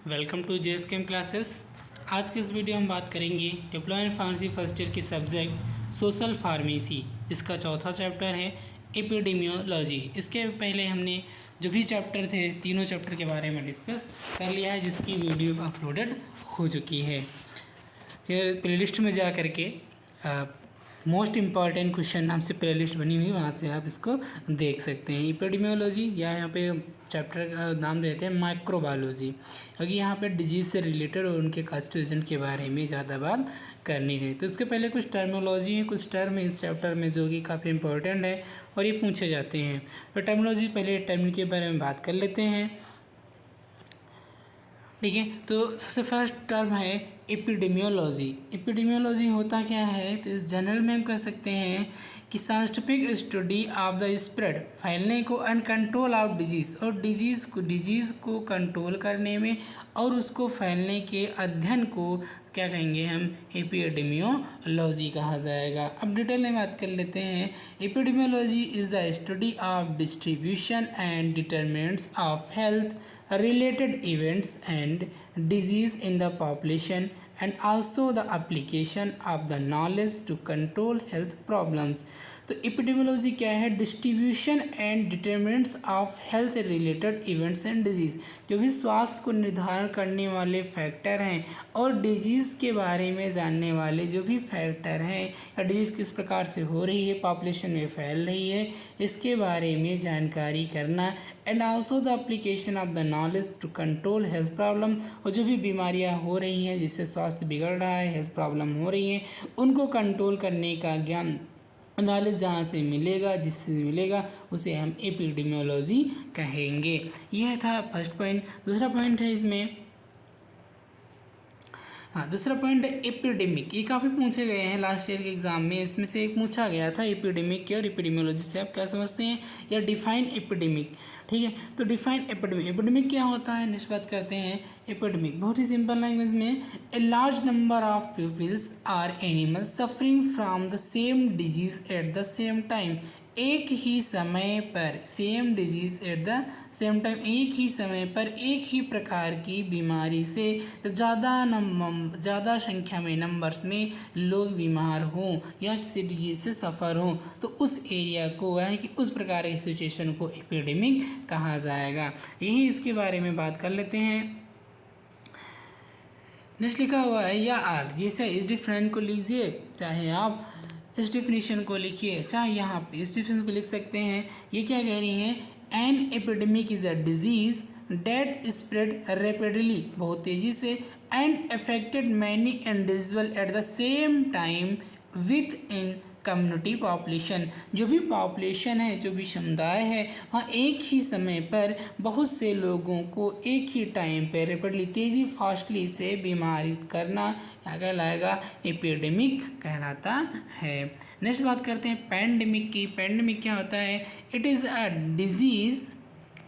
Welcome to JSKM classes. आज के इस वीडियो में बात करेंगे diploma in pharmacy first year के सब्जेक्ट सोशल फार्मेसी। इसका चौथा चैप्टर है एपिडेमियोलॉजी। इसके पहले हमने जो भी चैप्टर थे तीनों चैप्टर के बारे में डिस्कस कर लिया है, जिसकी वीडियो अपलोडेड हो चुकी है। फिर प्लेलिस्ट में जा कर के मोस्ट इम्पॉर्टेंट क्वेश्चन नाम से प्लेलिस्ट बनी हुई, वहाँ से आप इसको देख सकते हैं। एपिडेमियोलॉजी या यहाँ पे चैप्टर का नाम देते हैं माइक्रोबायोलॉजी, क्योंकि यहाँ पे डिजीज़ से रिलेटेड और उनके कॉन्स्टिट्यूशन के बारे में ज़्यादा बात करनी है। तो इसके पहले कुछ टर्मिनोलॉजी है, कुछ टर्म इस चैप्टर में जो कि काफ़ी इंपॉर्टेंट है और ये पूछे जाते हैं। तो टर्मिनोलॉजी, पहले टर्म के बारे में बात कर लेते हैं। ठीक है, तो सबसे फर्स्ट टर्म है एपिडेमियोलॉजी। एपिडेमियोलॉजी होता क्या है, तो इस जनरल में हम कह सकते हैं कि scientific study of the spread, फैलने को, एंड कंट्रोल ऑफ डिजीज़, और डिजीज़ को कंट्रोल करने में और उसको फैलने के अध्ययन को क्या कहेंगे हम, एपिडेमियोलॉजी कहा जाएगा। अब डिटेल में बात कर लेते हैं। Epidemiology is the study of distribution and determinants of health related events and disease in the population, and also the application of the knowledge to control health problems। तो एपिडेमियोलॉजी क्या है, distribution and determinants of health related events and disease, जो भी स्वास्थ्य को निर्धारण करने वाले फैक्टर हैं और डिजीज़ के बारे में जानने वाले जो भी फैक्टर हैं, या डिजीज़ किस प्रकार से हो रही है, पॉपुलेशन में फैल रही है, इसके बारे में जानकारी करना, and also the application of the knowledge to control health problem, और जो भी बीमारियां हो रही हैं जिससे स्वास्थ्य बिगड़ रहा है, हेल्थ प्रॉब्लम हो रही हैं, उनको कंट्रोल करने का ज्ञान, नॉलेज जहाँ से मिलेगा, जिससे मिलेगा, उसे हम एपिडेमियोलॉजी कहेंगे। यह था फर्स्ट पॉइंट। दूसरा पॉइंट है इसमें, दूसरा पॉइंट है एपिडेमिक। ये काफ़ी पूछे गए हैं लास्ट ईयर के एग्जाम में, इसमें से एक पूछा गया था एपिडेमिक के, और एपिडेमियोलॉजी से आप क्या समझते हैं, या डिफाइन एपिडेमिक। ठीक है, तो डिफाइन एपिडेमिक, एपिडेमिक क्या होता है, निष्पत्त करते हैं। एपिडेमिक बहुत ही सिंपल लैंग्वेज में, a large number of peoples are animals suffering from the same disease at the same time, एक ही समय पर, same disease at the same time, एक ही समय पर एक ही प्रकार की बीमारी से जब ज़्यादा संख्या में, नंबर्स में लोग बीमार हों या किसी डिजीज से सफ़र हों, तो उस एरिया को, यानी कि उस प्रकार की सिचुएशन को एपिडेमिक कहा जाएगा। यही इसके बारे में बात कर लेते हैं। नेक्स्ट लिखा हुआ है या आर, जैसे इस डिफरेंट को लीजिए, चाहे आप इस डिफिनीशन को लिखिए, चाहे यहाँ पे इस डिफिनीशन को लिख सकते हैं। ये क्या कह रही हैं, an epidemic is a disease that spread rapidly, बहुत तेज़ी से, and affected many individual at the same time within community population, जो भी पॉपुलेशन है, जो भी समुदाय है, वहाँ एक ही समय पर बहुत से लोगों को एक ही टाइम पर रैपिडली, तेज़ी, फास्टली से बीमारी करना क्या कहलाएगा, एपिडेमिक कहलाता है। नेक्स्ट बात करते हैं पैंडेमिक की। पैंडेमिक क्या होता है, it is a disease,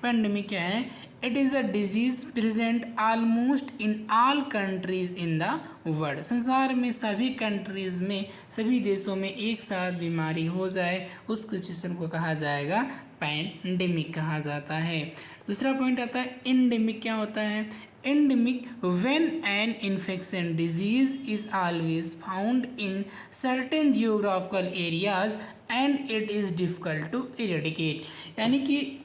pandemic क्या है, it is a disease present almost in all countries in the world, संसार में सभी कंट्रीज में, सभी देशों में एक साथ बीमारी हो जाए, उस सिचुएशन को कहा जाएगा पैंडेमिक कहा जाता है। दूसरा पॉइंट आता है एंडेमिक। क्या होता है, endemic when an infection disease is always found in certain geographical areas and it is difficult to eradicate, यानी कि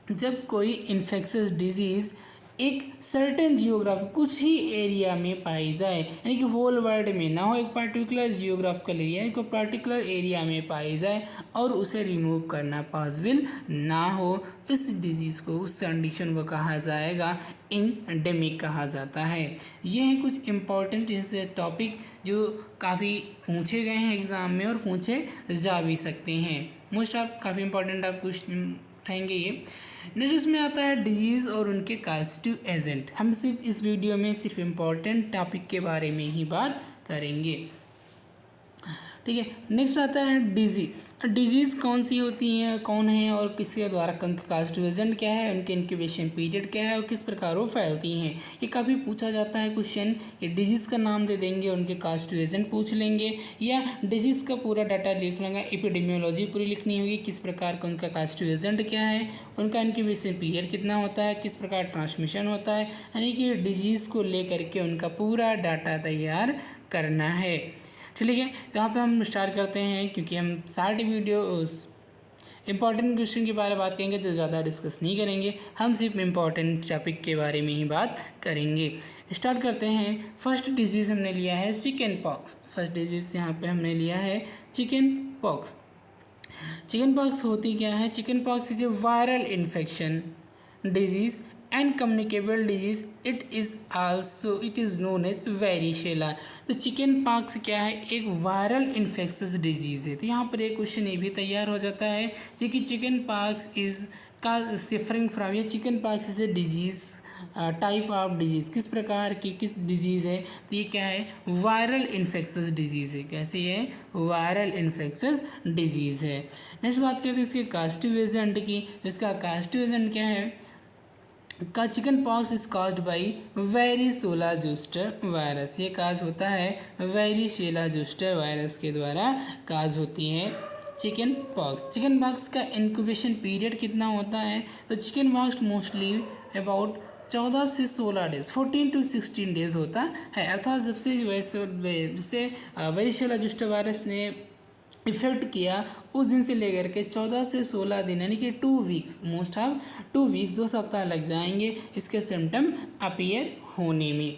जब कोई इन्फेक्शस डिजीज़ एक सर्टेन जियोग्राफी, कुछ ही एरिया में पाई जाए, यानी कि होल वर्ल्ड में ना हो, एक पर्टिकुलर जियोग्राफिकल एरिया, एक पर्टिकुलर एरिया में पाई जाए और उसे रिमूव करना पॉसिबल ना हो, इस डिजीज़ को, उस कंडीशन को कहा जाएगा एंडेमिक कहा जाता है। ये हैं कुछ इम्पॉर्टेंट ऐसे टॉपिक जो काफ़ी पूछे गए हैं एग्ज़ाम में और पूछे जा भी सकते हैं। मोस्ट ऑफ काफ़ी इंपॉर्टेंट आप कुछ रहेंगे ये। नेक्स्ट इसमें आता है डिजीज़ और उनके कॉन्स्टिट्यूएंट एजेंट। हम सिर्फ इस वीडियो में सिर्फ इम्पॉर्टेंट टॉपिक के बारे में ही बात करेंगे। ठीक है। नेक्स्ट आता है डिजीज़। डिजीज़ कौन सी होती हैं, कौन है और किसके द्वारा कास्ट एजेंट क्या है, उनके इंक्यूबेशन पीरियड क्या है और किस प्रकार वो फैलती हैं, ये काफ़ी पूछा जाता है क्वेश्चन। ये डिजीज़ का नाम दे देंगे, उनके कास्ट एजेंट पूछ लेंगे या डिजीज़ का पूरा डाटा लिख लेंगे, एपिडेमियोलॉजी पूरी लिखनी होगी, किस प्रकार का उनका कास्ट एजेंट क्या है, उनका इंक्यूबेशन पीरियड कितना होता है, किस प्रकार ट्रांसमिशन होता है, यानी कि डिजीज़ को लेकर के उनका पूरा डाटा तैयार करना है। चलिए यहाँ पे हम स्टार्ट करते हैं, क्योंकि हम 60 वीडियो इंपॉर्टेंट क्वेश्चन के बारे में बात करेंगे तो ज़्यादा डिस्कस नहीं करेंगे, हम सिर्फ इम्पॉर्टेंट टॉपिक के बारे में ही बात करेंगे। स्टार्ट करते हैं। फर्स्ट डिजीज़ हमने लिया है चिकन पॉक्स। फर्स्ट डिजीज़ यहाँ पे हमने लिया है चिकन पॉक्स। चिकन पॉक्स होती क्या है? Chicken pox is a viral infection disease and communicable disease. It is known as varicella. तो चिकन पॉक्स क्या है? एक वायरल इन्फेक्शस डिजीज़ है। तो यहाँ पर एक क्वेश्चन ये भी तैयार हो जाता है जो कि चिकन पॉक्स इज़ का सिफरिंग फ्रॉम, या chicken pox is A disease type of disease, किस प्रकार की किस डिजीज़ है? तो ये क्या है? वायरल इन्फेक्शस डिजीज़ है। कैसी है? वायरल इन्फेक्शस डिजीज़ है। नेक्स्ट बात करते हैं इसके कास्टिव एजेंट की। इसका कास्टिव एजेंट क्या है? का chicken pox is caused by varicella zoster virus. ये काज होता है वेरिशेला जोस्टर वायरस के द्वारा काज होती है चिकन पॉक्स। चिकन पॉक्स का इंक्यूबेशन पीरियड कितना होता है? तो चिकन पॉक्स मोस्टली अबाउट 14 से 16 डेज, 14 to 16 डेज होता है। अर्थात जब से वेरिशेला जोस्टर वायरस ने इफेक्ट किया उस दिन से लेकर के 14 से 16 दिन, यानी कि 2 वीक्स, मोस्ट ऑफ 2 वीक्स, 2 सप्ताह लग जाएंगे इसके सिम्टम अपीयर होने में।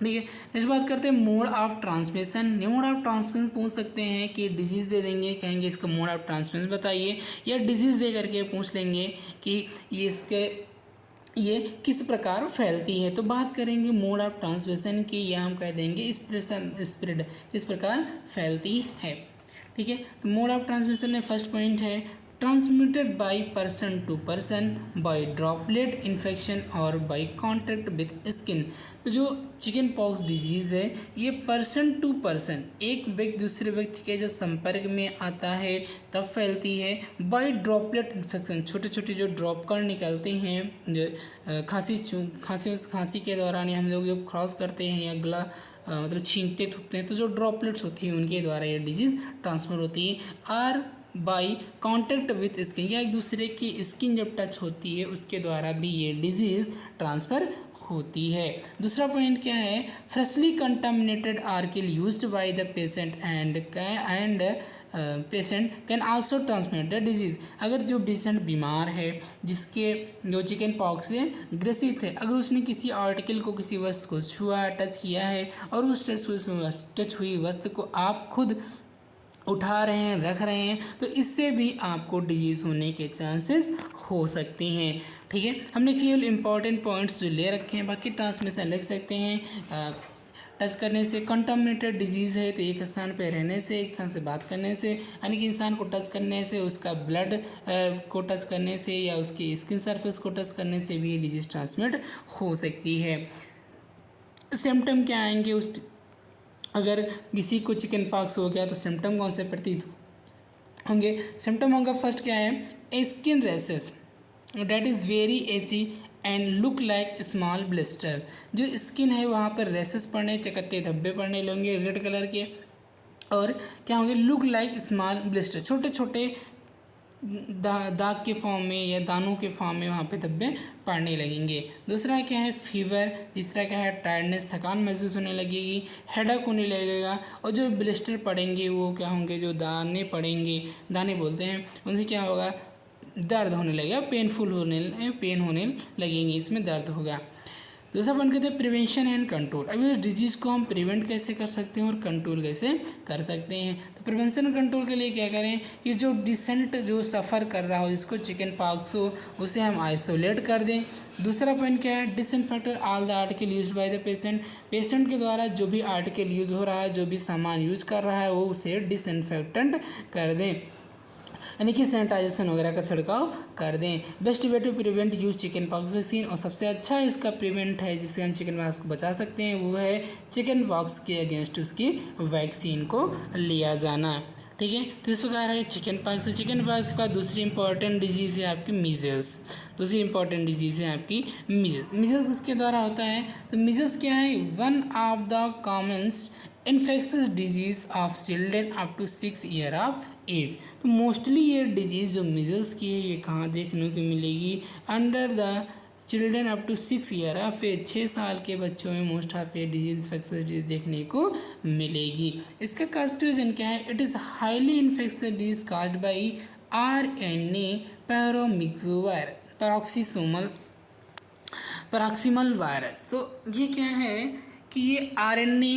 ठीक है। नेक्स्ट बात करते हैं mode of transmission. Mode of transmission पूछ सकते हैं कि डिजीज़ दे देंगे, कहेंगे इसका मोड ऑफ ट्रांसमिशन बताइए, या डिजीज़ दे करके पूछ लेंगे कि ये किस प्रकार फैलती है। तो बात करेंगे मोड ऑफ ट्रांसमिशन की, या हम कह देंगे स्प्रेड, किस प्रकार फैलती है। ठीक है। तो मोड ऑफ ट्रांसमिशन में फर्स्ट पॉइंट है transmitted by person to person, by droplet infection और बाय कांटेक्ट विथ स्किन। तो जो चिकन पॉक्स डिजीज़ है ये पर्सन टू पर्सन, एक व्यक्ति दूसरे व्यक्ति के जो संपर्क में आता है तब फैलती है। बाय ड्रॉपलेट इन्फेक्शन, छोटे छोटे जो ड्रॉप कण निकलते हैं जो खांसी के दौरान हम लोग जब क्रॉस करते हैं या गला मतलब छींकते थूकते हैं तो जो ड्रॉपलेट्स होती हैं उनके द्वारा ये डिजीज़ ट्रांसफर होती है। और बाई कांटेक्ट विथ स्किन, या एक दूसरे की स्किन जब टच होती है उसके द्वारा भी ये डिजीज़ ट्रांसफ़र होती है। दूसरा पॉइंट क्या है? Freshly contaminated article used by the patient and patient can also transmit the disease. अगर जो पेशेंट बीमार है जिसके जो चिकन पॉक्स से ग्रसित है, अगर उसने किसी आर्टिकल को, किसी वस्तु को छुआ, टच किया है और उस टच हुई वस्तु को आप खुद उठा रहे हैं, रख रहे हैं, तो इससे भी आपको डिजीज़ होने के चांसेस हो सकते हैं। ठीक है। हमने केवल इंपॉर्टेंट पॉइंट्स जो ले रखे हैं, बाकी ट्रांसमिशन लिख सकते हैं। टच करने से कंटामिनेटेड डिजीज़ है तो एक स्थान पे रहने से, एक इंसान से बात करने से, यानी कि इंसान को टच करने से, उसका ब्लड को टच करने से या उसकी स्किन सरफेस को टच करने से भी ये डिजीज़ ट्रांसमिट हो सकती है। सिम्टम क्या आएंगे अगर किसी को चिकन पॉक्स हो गया तो सिम्टम कौन से प्रतीत होंगे? सिम्टम होगा फर्स्ट क्या है? Skin rashes that is very AC and look like small blister. जो स्किन है वहाँ पर रैसेस पड़ने, चकत्ते धब्बे पड़ने लगेंगे रेड कलर के, और क्या होंगे? लुक लाइक स्मॉल ब्लिस्टर, छोटे छोटे दाग के फॉर्म में या दानों के फॉर्म में वहाँ पे धब्बे पड़ने लगेंगे। दूसरा क्या है? फीवर। तीसरा क्या है? टायर्डनेस, थकान महसूस होने लगेगी, हेडेक होने लगेगा, और जो ब्लिस्टर पड़ेंगे वो क्या होंगे? जो दाने पड़ेंगे, दाने बोलते हैं, उनसे क्या होगा? दर्द होने लगेगा, पेन होने लगेंगे, इसमें दर्द होगा। दूसरा पॉइंट कहते हैं प्रिवेंशन एंड कंट्रोल। अभी इस डिजीज़ को हम प्रिवेंट कैसे कर सकते हैं और कंट्रोल कैसे कर सकते हैं? तो प्रिवेंशन और कंट्रोल के लिए क्या करें कि जो डिसेंट जो सफ़र कर रहा हो, जिसको चिकन पॉक्स हो, उसे हम आइसोलेट कर दें। दूसरा पॉइंट क्या है? Disinfect all the article used by the patient. Patient के द्वारा जो भी आर्टिकल यूज हो रहा है, जो भी सामान यूज कर रहा है, वो उसे डिसइंफेक्टेंट कर दें। यानी कि सैनिटाइजेशन वगैरह का छिड़काव कर दें। Best way to prevent use chickenpox vaccine, और सबसे अच्छा इसका प्रिवेंट है जिससे हम चिकन पॉक्स को बचा सकते हैं वो है चिकन पॉक्स के अगेंस्ट उसकी वैक्सीन को लिया जाना। ठीक है, तो इस प्रकार है चिकन पॉक्स। तो चिकन पॉक्स के बाद दूसरी इंपॉर्टेंट डिजीज़ है आपकी मीजल्स। दूसरी इंपॉर्टेंट डिजीज़ है आपकी मीजल्स। मीजल्स किसके द्वारा होता है? तो मीजल्स क्या है? One of the commonest infectious disease of children up to 6 year of age. तो मोस्टली ये डिजीज़ जो मीजल्स की है ये कहाँ देखने को मिलेगी? Under the children up to 6 year of age, 6 साल के बच्चों में मोस्ट ऑफ ये डिजीज इन्फेक्शस डिजीज देखने को मिलेगी। इसका कास्टोजन क्या है? It is highly infectious disease caused by RNA paroxysmal virus. तो ये क्या है कि ये RNA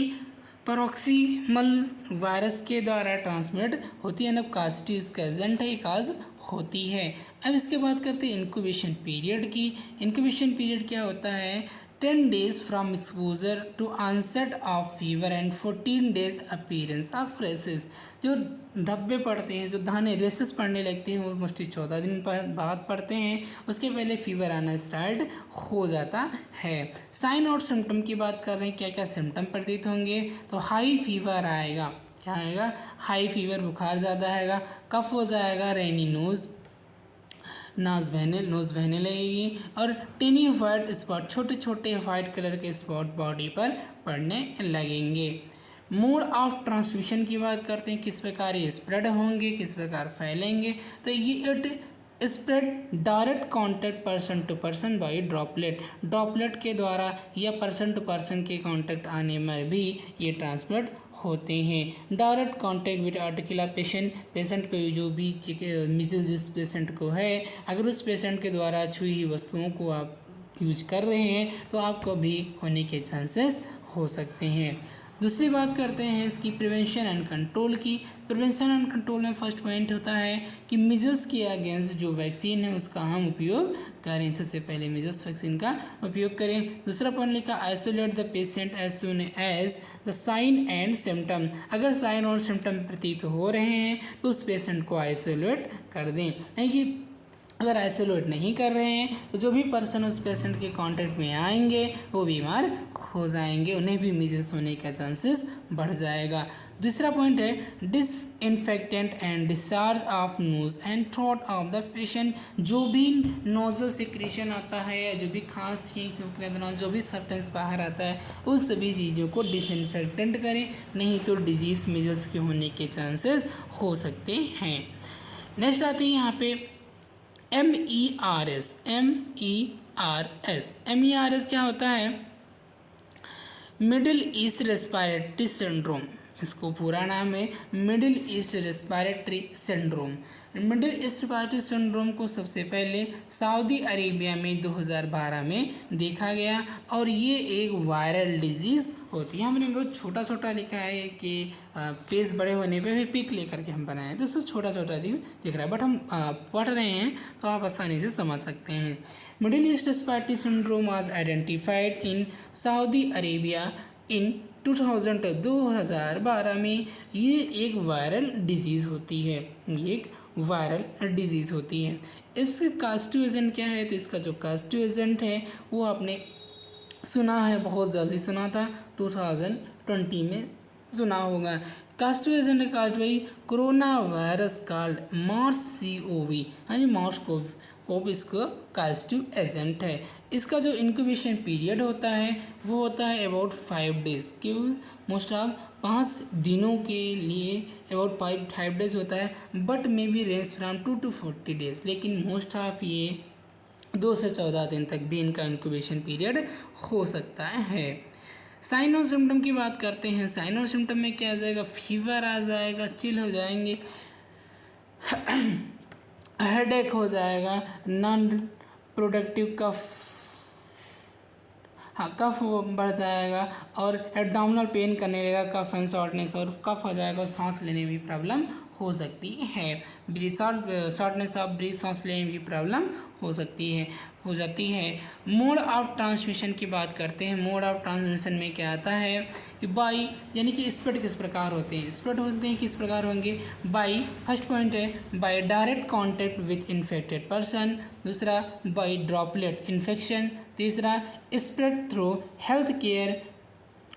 पैराक्सीमल वायरस के द्वारा ट्रांसमिट होती है, ना कास्टी इसका एजेंट है, काज होती है। अब इसके बाद करते हैं इंक्यूबेशन पीरियड की। इंक्यूबेशन पीरियड क्या होता है? 10 days from exposure to onset of fever and 14 days appearance of rashes. जो धब्बे पड़ते हैं, जो दाने रेसेस पड़ने लगते हैं वो मोस्टली 14 दिन बाद पड़ते हैं, उसके पहले फीवर आना स्टार्ट हो जाता है। साइन और सिम्टम की बात कर रहे हैं, क्या क्या सिम्टम प्रतीत होंगे? तो हाई फीवर आएगा, क्या आएगा? हाई फीवर, बुखार ज़्यादा आएगा, कफ हो जाएगा, रेनी नोज़, नोज़ बहने लगेगी, और टिनी वाइट स्पॉट, छोटे छोटे वाइट कलर के स्पॉट बॉडी पर पड़ने लगेंगे। मोड ऑफ ट्रांसमिशन की बात करते हैं, किस प्रकार ये स्प्रेड होंगे, किस प्रकार फैलेंगे? तो ये it spread direct contact person to person by droplet के द्वारा या पर्सन टू पर्सन के कांटेक्ट आने में भी ये ट्रांसमिट होते हैं। Direct contact with articular patient को, जो भी मीजल्स जिस पेशेंट को है, अगर उस पेशेंट के द्वारा छुई हुई वस्तुओं को आप यूज कर रहे हैं तो आपको भी होने के चांसेस हो सकते हैं। दूसरी बात करते हैं इसकी प्रिवेंशन एंड कंट्रोल की। प्रिवेंशन एंड कंट्रोल में फर्स्ट पॉइंट होता है कि मीजल्स के अगेंस्ट जो वैक्सीन है उसका हम उपयोग करें। सबसे पहले मीजल्स वैक्सीन का उपयोग करें। दूसरा पॉइंट लिखा, isolate the patient as soon as the sign and symptom. अगर साइन और सिम्टम प्रतीत हो रहे हैं तो उस पेशेंट को आइसोलेट कर दें। यानी कि अगर आइसोलेट नहीं कर रहे हैं तो जो भी पर्सन उस पेशेंट के कांटेक्ट में आएंगे वो बीमार हो जाएंगे, उन्हें भी मीजल्स होने का चांसेस बढ़ जाएगा। दूसरा पॉइंट है disinfectant and discharge of nose and throat of the patient. जो भी नोजल सिक्रेशन आता है या जो भी खांस छींक थूकने दौरान जो भी सब्सटेंस बाहर आता है उस सभी चीज़ों को डिसइंफेक्टेंट करें, नहीं तो डिजीज मीजल्स के होने के चांसेस हो सकते हैं। नेक्स्ट आते हैं यहाँ पे MERS। MERS क्या होता है? मिडिल ईस्ट रेस्पिरेटरी सिंड्रोम, इसको पूरा नाम है middle East respiratory syndrome. Middle East respiratory syndrome को सबसे पहले सऊदी अरेबिया में 2012 में देखा गया, और ये एक वायरल डिजीज़ होती है। हमने बहुत छोटा छोटा लिखा है कि पेज बड़े होने पे भी पिक लेकर के हम बनाए, तो इससे छोटा छोटा दिख रहा है, बट हम पढ़ रहे हैं तो आप आसानी से समझ सकते हैं। Middle East respiratory syndrome was identified in Saudi Arabia in 2012 में। ये एक वायरल डिजीज़ होती है, ये एक वायरल डिजीज़ होती है। इसका कास्टिव एजेंट क्या है? तो इसका जो कास्टिव एजेंट है वो आपने सुना है, बहुत जल्दी सुना था, 2020 में सुना होगा। कास्टिव एजेंट काज भाई कोरोना वायरस कॉल्ड MARS-CoV, यानी MARS-CoV इसका कास्टिव एजेंट है। इसका जो इंक्यूबेशन पीरियड होता है वो होता है अबाउट 5 डेज, क्यों मोस्ट ऑफ 5 दिनों के लिए अबाउट 5 डेज होता है, but may be range from 2 to 40 days, लेकिन मोस्ट ऑफ ये 2 से 14 दिन तक भी इनका इंक्यूबेशन पीरियड हो सकता है। साइन और सिम्टम की बात करते हैं। साइन और सिम्टम में क्या आ जाएगा? फीवर आ जाएगा, चिल हो जाएंगे, हेडेक हो जाएगा, नॉन प्रोडक्टिव कफ बढ़ जाएगा, और एब्डोमिनल पेन करने लगेगा, कफ एंड शॉर्टनेस, और कफ हो जाएगा और सांस लेने में भी प्रॉब्लम हो सकती है। शॉर्टनेस ऑफ ब्रीथ, सांस लेने में भी प्रॉब्लम हो सकती है। हो जाती है। मोड ऑफ ट्रांसमिशन की बात करते हैं। मोड ऑफ ट्रांसमिशन में क्या आता है कि बाई यानी कि स्प्रेड किस प्रकार होते हैं, स्प्रेड होते हैं किस प्रकार होंगे, बाई फर्स्ट पॉइंट है by direct contact with infected person, दूसरा बाई ड्रॉपलेट इन्फेक्शन, तीसरा spread through health care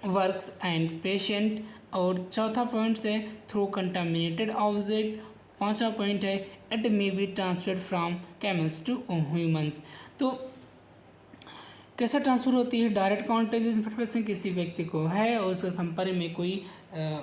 works and patient, और चौथा पॉइंट से थ्रू कंटामिनेटेड ऑब्जेक्ट, पांचवा पॉइंट है it may be transferred from camels to humans. तो कैसे ट्रांसफ़र होती है, डायरेक्ट कॉन्टैक्ट इन्फेक्शन किसी व्यक्ति को है और उसके संपर्क में कोई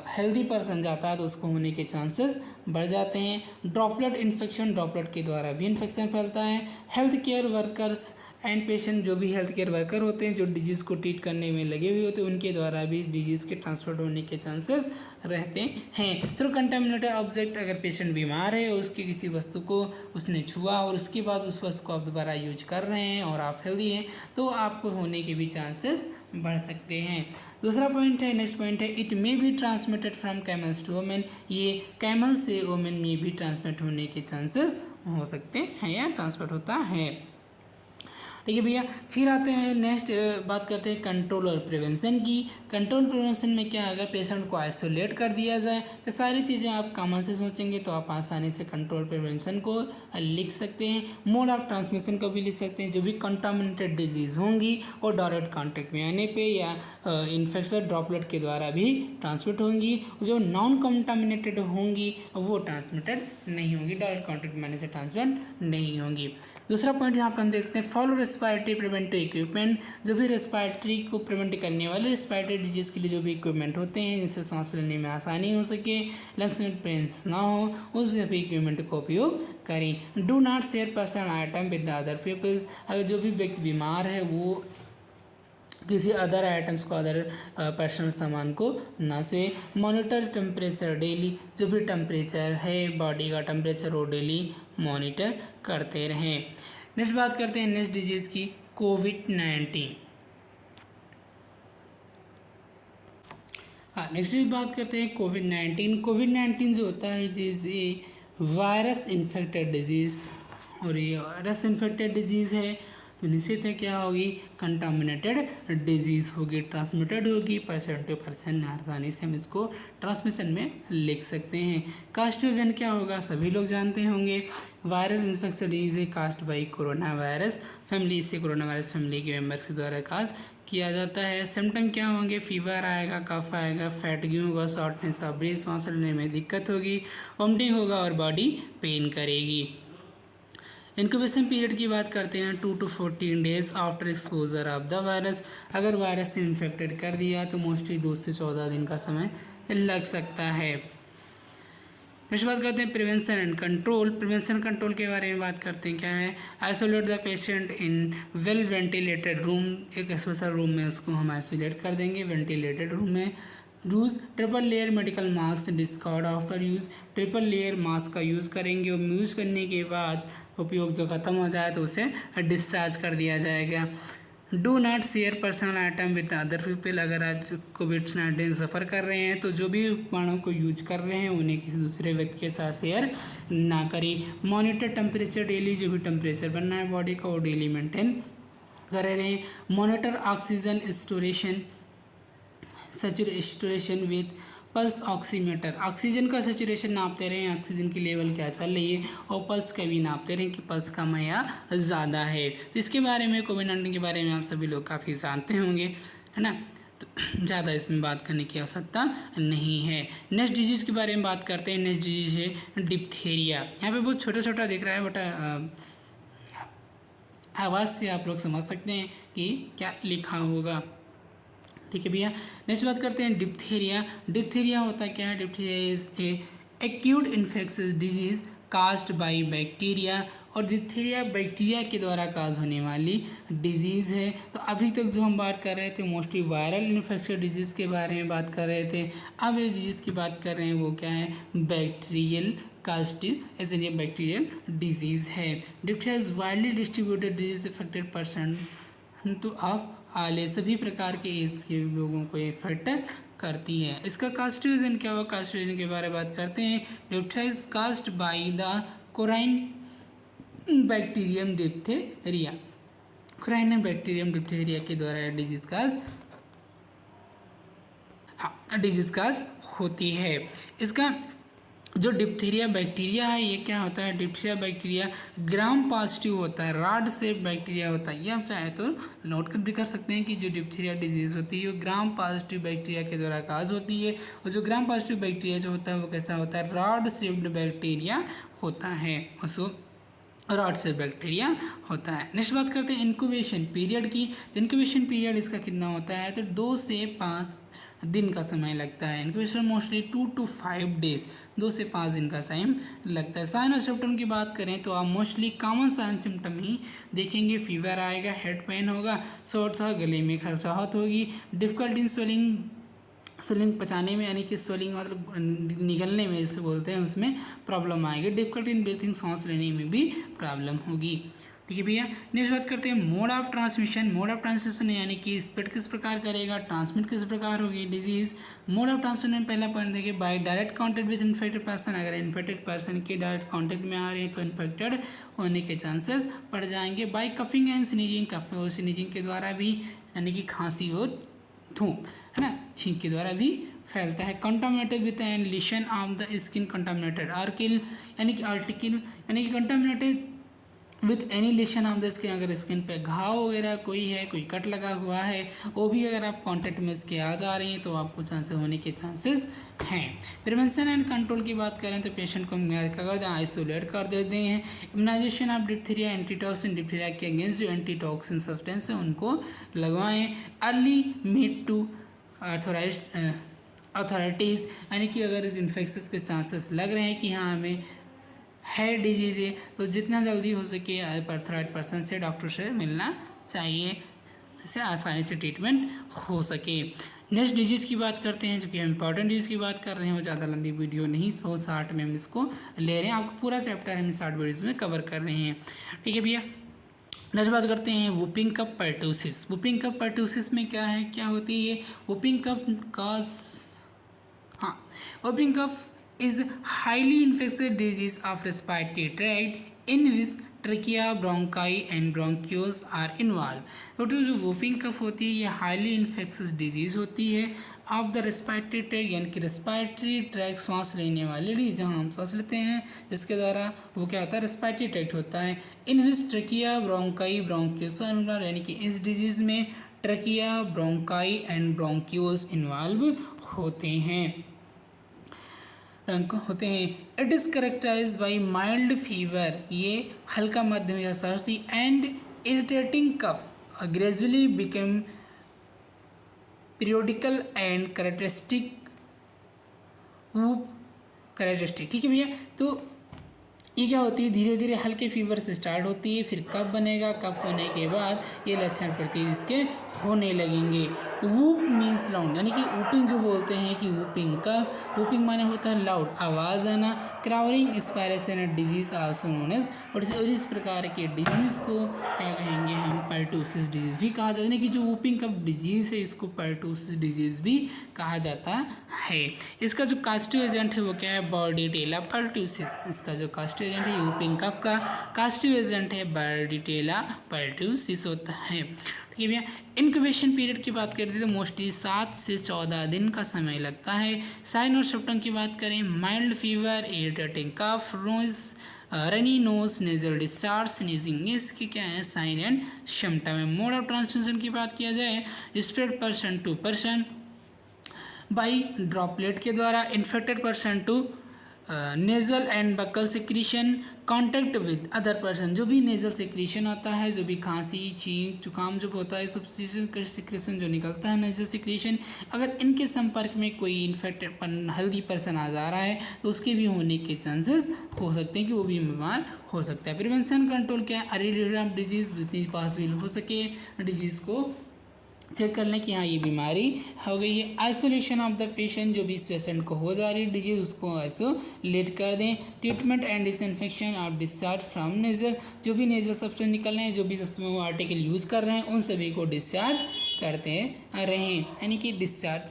हेल्दी पर्सन जाता है तो उसको होने के चांसेस बढ़ जाते हैं। ड्रॉपलेट इन्फेक्शन, ड्रॉपलेट के द्वारा भी इन्फेक्शन फैलता है। Health care workers and patient, जो भी हेल्थ केयर वर्कर होते हैं जो डिजीज़ को ट्रीट करने में लगे हुए होते हैं उनके द्वारा भी डिजीज़ के ट्रांसफर होने के चांसेस रहते हैं। थ्रू कंटामिनेटेड ऑब्जेक्ट, अगर पेशेंट बीमार है और उसकी किसी वस्तु को उसने छुआ और उसके बाद उस वस्तु को आप दोबारा यूज कर रहे हैं और आप हेल्दी हैं तो आपको होने के भी चांसेस बढ़ सकते हैं। दूसरा पॉइंट है, नेक्स्ट पॉइंट है it may be transmitted from camels to women, ये कैमल से वोमेन में भी ट्रांसमिट होने के चांसेस हो सकते हैं या ट्रांसमिट होता है। ठीक है भैया, फिर आते हैं नेक्स्ट बात करते हैं कंट्रोल और प्रिवेंशन की। कंट्रोल प्रिवेंशन में क्या होगा, पेशेंट को आइसोलेट कर दिया जाए, तो सारी चीज़ें आप कॉमन से सोचेंगे तो आप आसानी से कंट्रोल प्रिवेंशन को लिख सकते हैं। मोड ऑफ ट्रांसमिशन को भी लिख सकते हैं, जो भी कंटामिनेटेड डिजीज़ होंगी और डायरेक्ट कॉन्टैक्ट में आने पे या इन्फेक्शन ड्रॉपलेट के द्वारा भी ट्रांसमिट होंगी, जो नॉन कंटामिनेटेड होंगी वो ट्रांसमिटेड नहीं होंगी, डायरेक्ट कॉन्टैक्ट में आने से ट्रांसमिट नहीं होंगी। दूसरा पॉइंट यहाँ पर हम देखते हैं फॉलो रेस्पिरेटरी प्रिवेंटिव इक्विपमेंट, जो भी रेस्पिरेटरी को प्रिवेंट करने वाले रेस्पिरेटरी डिजीज़ के लिए जो भी इक्विपमेंट होते हैं जिससे सांस लेने में आसानी हो सके, लंग्स में पेन्स ना हो, उस सभी इक्विपमेंट का उपयोग करें। Do not share personal item with the other peoples, अगर जो भी व्यक्ति बीमार है वो किसी अदर आइटम्स को, अदर पर्सनल सामान को ना से। मॉनिटर टेम्परेचर डेली, जो भी टेम्परेचर है बॉडी का टेम्परेचर वो डेली मॉनिटर करते रहें। नेक्स्ट बात करते हैं नेक्स्ट डिजीज़ की, कोविड-19। हाँ, नेक्स्ट बात करते हैं कोविड-19। कोविड-19 जो होता है is a virus infected disease, और ये वायरस इन्फेक्टेड डिजीज़ है तो निश्चित है क्या होगी, कंटामिनेटेड डिजीज़ होगी, ट्रांसमिटेड होगी पर्सन टू पर्सन, आसानी से हम इसको ट्रांसमिशन में लिख सकते हैं। कास्टोजन क्या होगा, सभी लोग जानते होंगे, वायरल इन्फेक्शन डिजीज है caused by corona virus family, इससे कोरोना वायरस फैमिली के मेम्बर्स के द्वारा काज किया जाता है। सिम्टम क्या होंगे, फीवर आएगा, कफ आएगा, फैटिग होगा, शॉर्टनेस ऑफ ब्रीथ, सांस लेने में दिक्कत होगी, वोमिटिंग होगा और बॉडी पेन करेगी। इंक्यूबेशन पीरियड की बात करते हैं 2 to 14 days after exposure of the virus, अगर वायरस से इन्फेक्टेड कर दिया तो मोस्टली 2 से 14 दिन का समय लग सकता है। नेक्स्ट बात करते हैं prevention and control. Prevention control के बारे में बात करते हैं, क्या है, isolate the patient in well ventilated room, एक स्पेशल रूम में उसको हम आइसोलेट कर देंगे वेंटिलेटेड रूम में। Use triple layer medical mask discard after use, triple layer mask का यूज़ करेंगे और यूज़ करने के बाद उपयोग जो ख़त्म हो जाए तो उसे डिस्चार्ज कर दिया जाएगा। Do not share personal item with other people, अगर आप कोविड-19 सफ़र कर रहे हैं तो जो भी उपकरणों को यूज कर रहे हैं उन्हें किसी दूसरे व्यक्ति के साथ शेयर ना करें। मॉनिटर टेम्परेचर डेली, जो भी टेम्परेचर बनना है बॉडी का वो डेली मेंटेन कर रहे हैं। Monitor oxygen स्टोरेशन saturation with pulse oximeter, oxygen का सैचुरेशन नापते रहें, ऑक्सीजन की लेवल क्या चल रही है, और पल्स का भी नापते रहें कि पल्स कम है या ज़्यादा है। तो इसके बारे में कोविड-19 के बारे में आप सभी लोग काफ़ी जानते होंगे, है ना, तो ज़्यादा इसमें बात करने की आवश्यकता नहीं है। नेक्स्ट डिजीज़ के बारे में बात करते हैं। नेक्स्ट डिजीज़ है डिप्थीरिया। यहाँ पे बहुत छोटा छोटा दिख रहा है बट आवाज़ से आप लोग समझ सकते हैं कि क्या लिखा होगा। ठीक है भैया, नेक्स्ट बात करते हैं डिप्थीरिया। डिप्थीरिया होता क्या है, diphtheria is a acute infectious disease caused by bacteria, और डिप्थीरिया बैक्टीरिया के द्वारा काज होने वाली डिजीज़ है। तो अभी तक जो हम बात कर रहे थे मोस्टली वायरल इन्फेक्शन डिजीज़ के बारे में बात कर रहे थे, अब ये डिजीज़ की बात कर रहे हैं वो क्या है, बैक्टीरियल कास्टिव ऐसे ये बैक्टीरियल डिजीज़ है। Diphtheria is widely distributed disease affected person तो ऑफ आले, सभी प्रकार के इसके लोगों को इफेक्ट करती है। इसका कास्टिवेजन क्या हुआ, कास्टिवेजन के बारे में बात करते हैं। Diphtheria is caused by the corynebacterium diphtheria, corynebacterium diphtheria के द्वारा डिजीज काज होती है। इसका जो डिप्थीरिया बैक्टीरिया है ये क्या होता है, डिप्थीरिया बैक्टीरिया ग्राम पॉजिटिव होता है, रॉड शेप बैक्टीरिया होता है। ये आप चाहे तो नोट भी कर सकते हैं कि जो डिप्थीरिया डिजीज़ होती है वो ग्राम पॉजिटिव बैक्टीरिया के द्वारा काज होती है। और जो ग्राम पॉजिटिव बैक्टीरिया जो होता है वो कैसा होता है, रॉड शेप्ड बैक्टीरिया होता है, उसको रॉड शेप बैक्टीरिया होता है। नेक्स्ट बात करते हैं इंक्यूबेशन पीरियड की। इंक्यूबेशन पीरियड इसका कितना होता है, तो 2 से 5 दिन का समय लगता है। इंक्यूबेशन मोस्टली 2 to 5 डेज, 2 से 5 दिन का टाइम लगता है। साइन और सिम्टम की बात करें तो आप मोस्टली कॉमन साइन सिम्टम ही देखेंगे। फीवर आएगा, हेड पेन होगा, शॉर्ट था, गले में खरसाहट होगी, डिफिकल्टी इन स्वेलिंग पचाने में, यानी कि स्वेलिंग मतलब निगलने में इसे बोलते हैं, उसमें प्रॉब्लम आएगी। डिफिकल्टी इन ब्रीथिंग, सांस लेने में भी प्रॉब्लम होगी। ठीक है भैया। नेक्स्ट बात करते हैं mode of transmission. Mode of transmission यानी कि स्प्रेड किस प्रकार करेगा, ट्रांसमिट किस प्रकार होगी डिजीज। मोड ऑफ ट्रांसमिशन में पहला पॉइंट देखिए, by direct contact with infected person. अगर इन्फेक्टेड पर्सन के डायरेक्ट कॉन्टैक्ट में आ रहे हैं तो इन्फेक्टेड होने के चांसेस बढ़ जाएंगे। बाय कफिंग एंड स्नीजिंग, कफ और स्नीजिंग के द्वारा भी, यानी कि खांसी और थूक, है ना, छींक के द्वारा भी फैलता है। Contaminated with an lesion of the skin, contaminated article यानी कि आर्टिकल यानी कि contaminated with any lesion of the skin. अगर स्किन पे घाव वगैरह कोई है, कोई कट लगा हुआ है, वो भी अगर आप कांटेक्ट में इसके आ जा रही हैं तो आपको चांसेस होने के चांसेस हैं। प्रिवेंशन एंड कंट्रोल की बात करें तो पेशेंट को कर दें, आइसोलेट कर देते हैं। Immunisation of diphtheria, antitoxin, diphtheria के अगेंस्ट जो एंटीटॉक्सिन सब्सटेंस है उनको लगवाएं। अर्ली मीट टू अथॉरिटीज़, यानी कि अगर इन्फेक्शन के चांसेस लग रहे हैं कि हाँ हमें है डिजीज़ है, तो जितना जल्दी हो सके अथॉराइज पर्सन से, डॉक्टर से मिलना चाहिए, इससे आसानी से ट्रीटमेंट हो सके। नेक्स्ट डिजीज़ की बात करते हैं, जो कि हम इंपॉर्टेंट डिजीज़ की बात कर रहे हैं, वो ज़्यादा लंबी वीडियो नहीं, बहुत 60 में हम इसको ले रहे हैं। आपको पूरा चैप्टर हम 60 वीडियोज़ में कवर कर रहे हैं। ठीक है भैया। नेक्स्ट बात करते हैं वुपिंग कफ पर्टूसिस। वुपिंग कफ पर्टूसिस में क्या है, क्या होती है ये वुपिंग कफ काज, हाँ, whooping cough is highly infectious disease of respiratory tract in which trachea, bronchi and bronchioles are involved। Total जो वोपिंग कफ होती है ये हाईली इन्फेक्शियस डिजीज़ होती है ऑफ द रेस्पिरेटरी ट्रैक्ट, यानी कि रेस्पिरेटरी ट्रैक्ट, सांस लेने वाले डिजीज जहाँ हम सांस लेते हैं जिसके द्वारा वो क्या होता है, रेस्पिरेटरी ट्रैक्ट होता है। In which trachea, bronchi, bronchioles involve, यानी कि इस डिजीज़ में trachea, bronchi and bronchioles involve होते हैं। It is characterise by mild fever, ये हल्का मध्यम या सर्दी, and irritating cough gradually become periodical and characteristic whoop characteristic. ठीक है भैया। तो ये क्या होती है, धीरे धीरे हल्के फीवर से स्टार्ट होती है, फिर कफ बनेगा, कफ होने के बाद ये लक्षण प्रतीत इसके होने लगेंगे। वूप मीन्स लाउड, यानी कि वूपिंग जो बोलते हैं कि वूपिंग कफ, वूपिंग माने होता है लाउड, आवाज़ आना। Crowing aspiration disease also known as, और इस प्रकार के डिजीज़ को क्या कहेंगे हम, पर्टूसिस डिजीज़ भी कहा जाता है। यानी कि जो वूपिंग कफ डिजीज़ है इसको पर्टूसिस डिजीज़ भी कहा जाता है। इसका जो कास्टिव एजेंट है वो क्या है, बॉर्डीटेला पर्टूसिस। इसका जो कास्टिव एजेंट है वूपिंग कफ का कास्टिव एजेंट है बॉर्डीटेला पर्टूसिस होता है। ठीक है भैया। इंक्यूबेशन पीरियड की बात करते हैं तो मोस्टली 7 से 14 दिन का समय लगता है। साइन और सिम्टम की बात करें, mild fever, irritating cough, runny nose, nasal discharge, sneezing, इसके क्या है साइन एंड सिम्टम है। मोड ऑफ ट्रांसमिशन की बात किया जाए, spread person to person by droplet के द्वारा, infected person to nasal and buccal secretion, contact with other person, जो भी नेजल सिक्रीशन होता है, जो भी खांसी, छींक, जुकाम जब होता है, सब सिक्रीशन जो निकलता है नेजल सिक्रीशन, अगर इनके संपर्क में कोई इन्फेक्टेड हेल्दी पर्सन आ जा रहा है तो उसके भी होने के चांसेस हो सकते हैं कि वो भी बीमार हो सकता है। प्रिवेंशन कंट्रोल क्या है, अर्ली डिजीज़ जितनी पॉसिबल हो सके डिजीज़ को चेक कर लें कि हाँ ये बीमारी हो गई है। आइसोलेशन ऑफ द पेशेंट, जो भी इस पेशेंट को हो जा रही है डिजीज उसको आइसोलेट कर दें। Treatment and disinfection of discharge from nasal, जो भी नेजल सब्सटेंस निकल रहे हैं, जो भी वो आर्टिकल यूज़ कर रहे हैं उन सभी को डिस्चार्ज करते रहें, यानी कि डिस्चार्ज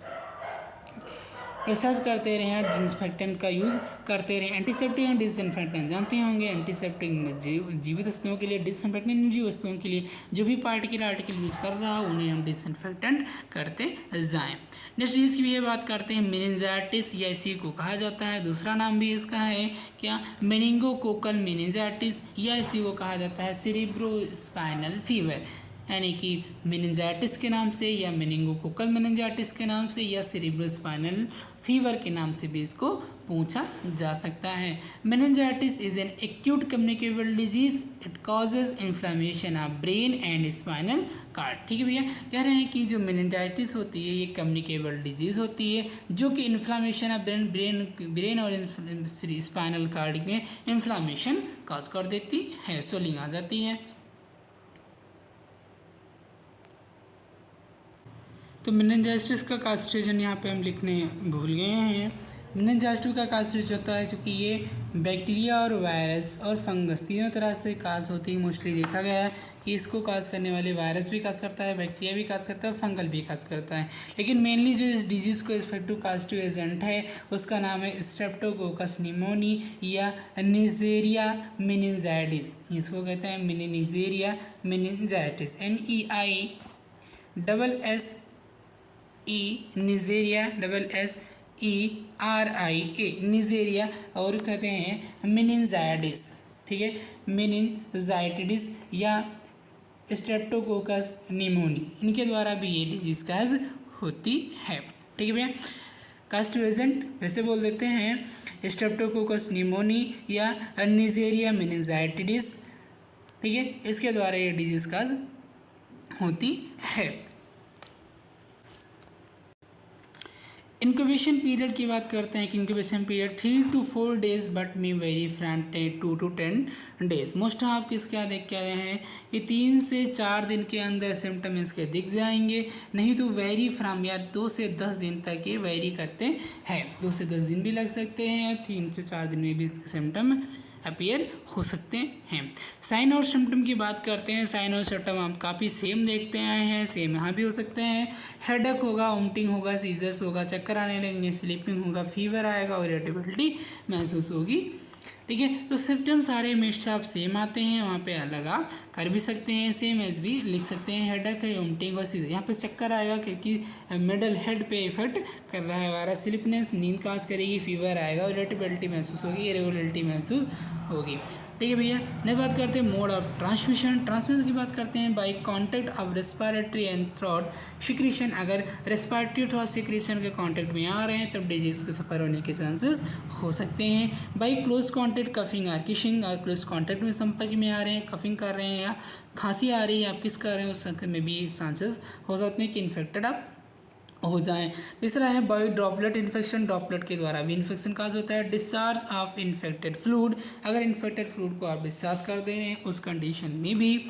रिसर्च करते रहें, डिसइंफेक्टेंट का यूज़ करते रहें। एंटीसेप्टिक एंड डिसइंफेक्टेंट जानते होंगे, एंटीसेप्टिक जीवित वस्तुओं के लिए, डिसइंफेक्टेंट निर्जीव वस्तुओं के लिए। जो भी पार्टिकल यूज़ कर रहा हो उन्हें हम डिसइंफेक्टेंट करते जाएं। नेक्स्ट डिजीज़ की भी बात करते हैं, मेनिंजाइटिस या इसी को कहा जाता है, दूसरा नाम भी इसका है क्या, मेनिंगोकोकल मेनिंजाइटिस, या इसी को कहा जाता है सेरेब्रोस्पाइनल फीवर, यानी कि मेनिंजाइटिस के नाम से या मेनिंगोकोकल मेनिंजाइटिस के नाम से या सेरेब्रोस्पाइनल फीवर के नाम से भी इसको पूछा जा सकता है। Meningitis is an acute communicable disease, it causes inflammation of brain and spinal cord. ठीक है भैया, कह रहे हैं कि जो मेनिंजाइटिस होती है ये कम्युनिकेबल डिजीज होती है जो कि इन्फ्लामेशन ऑफ ब्रेन और स्पाइनल कार्ड में इन्फ्लामेशन कॉज कर देती है, स्वेलिंग आ जाती है। तो मेनिंजाइटिस का कास्ट्रेशन यहाँ पे हम लिखने भूल गए हैं। मेनिंजाइटिस का कास्ट्रेशन होता है क्योंकि ये बैक्टीरिया और वायरस और फंगस तीनों तरह से काज होती है। मोस्टली देखा गया है कि इसको काज करने वाले वायरस भी काज करता है, बैक्टीरिया भी काज करता है और फंगल भी काज करता है। लेकिन मेनली जो इस डिजीज़ को इफेक्टिव कास्टिव एजेंट है उसका नाम है स्ट्रेप्टोकोकस निमोनी या नीजेरिया मेनिंजाइटिस। इसको कहते हैं नीजेरिया मेनिंजाइटिस, नीजेरिया NEISERIA नीजेरिया, और कहते हैं मेनिंजाइटिस। ठीक है, मेनिंजाइटिस या स्ट्रेप्टोकोकस निमोनी, इनके द्वारा भी ये डिजीज काज होती है। ठीक है भैया, कास्टिव एजेंट वैसे बोल देते हैं स्ट्रेप्टोकोकस निमोनी या नीजेरिया मेनिंजाइटिस। ठीक है, इसके द्वारा ये डिजीज काज होती है। इंक्यूबेशन पीरियड की बात करते हैं कि incubation period 3 to 4 days but may very from 2 to 10 days। Most of किस क्या देख क्या रहे हैं कि 3 से 4 दिन के अंदर सिम्टम इसके दिख जाएंगे, नहीं तो वेरी फ्रॉम यार 2 से 10 दिन तक ये वेरी करते हैं। 2 से 10 दिन भी लग सकते हैं, 3 से 4 दिन में भी इसके सिम्टम अपीयर हो सकते हैं। साइन और सिम्टम की बात करते हैं। साइन और सिम्टम आप काफ़ी सेम देखते आए हैं, सेम यहाँ भी हो सकते हैं। हेडेक होगा, वोमिटिंग होगा, सीजर्स होगा, चक्कर आने लगेंगे, स्लीपिंग होगा, फीवर आएगा और इरिटेबिलिटी महसूस होगी। ठीक है, तो सिम्टम सारे हमेशा आप सेम आते हैं, वहाँ पे अलग आप कर भी सकते हैं, सेम एज भी लिख सकते हैं। हेडेक है, वोमिटिंग और सीजर, यहाँ पे चक्कर आएगा क्योंकि मिडल हेड पे इफेक्ट कर रहा है वायरस। स्लीपनेस, नींद काज करेगी, फीवर आएगा, इरिटेबिलिटी महसूस होगी, इरेगुलरिटी महसूस होगी। ठीक है भैया, नेक्स्ट बात करते हैं मोड ऑफ ट्रांसमिशन। ट्रांसमिशन की बात करते हैं by contact of respiratory and throat secretion. अगर रेस्पिरेटरी थ्रोट सिक्रीशन के कांटेक्ट में आ रहे हैं तब डिजीज के सफर होने के चांसेस हो सकते हैं। बाई क्लोज कांटेक्ट कफिंग और किशिंग, अगर क्लोज कांटेक्ट में संपर्क में आ रहे हैं, कफिंग कर रहे हैं या खांसी आ रही है, आप किस कर रहे हैं, उस संपर्क में भी चांसेस हो सकते हैं कि इन्फेक्टेड आप हो जाएं। तीसरा है बाई ड्रॉपलेट इन्फेक्शन, ड्रॉपलेट के द्वारा भी इन्फेक्शन काज होता है। डिस्चार्ज ऑफ इन्फेक्टेड फ्लूइड, अगर इन्फेक्टेड फ्लूइड को आप डिस्चार्ज कर दे रहे हैं उस कंडीशन में भी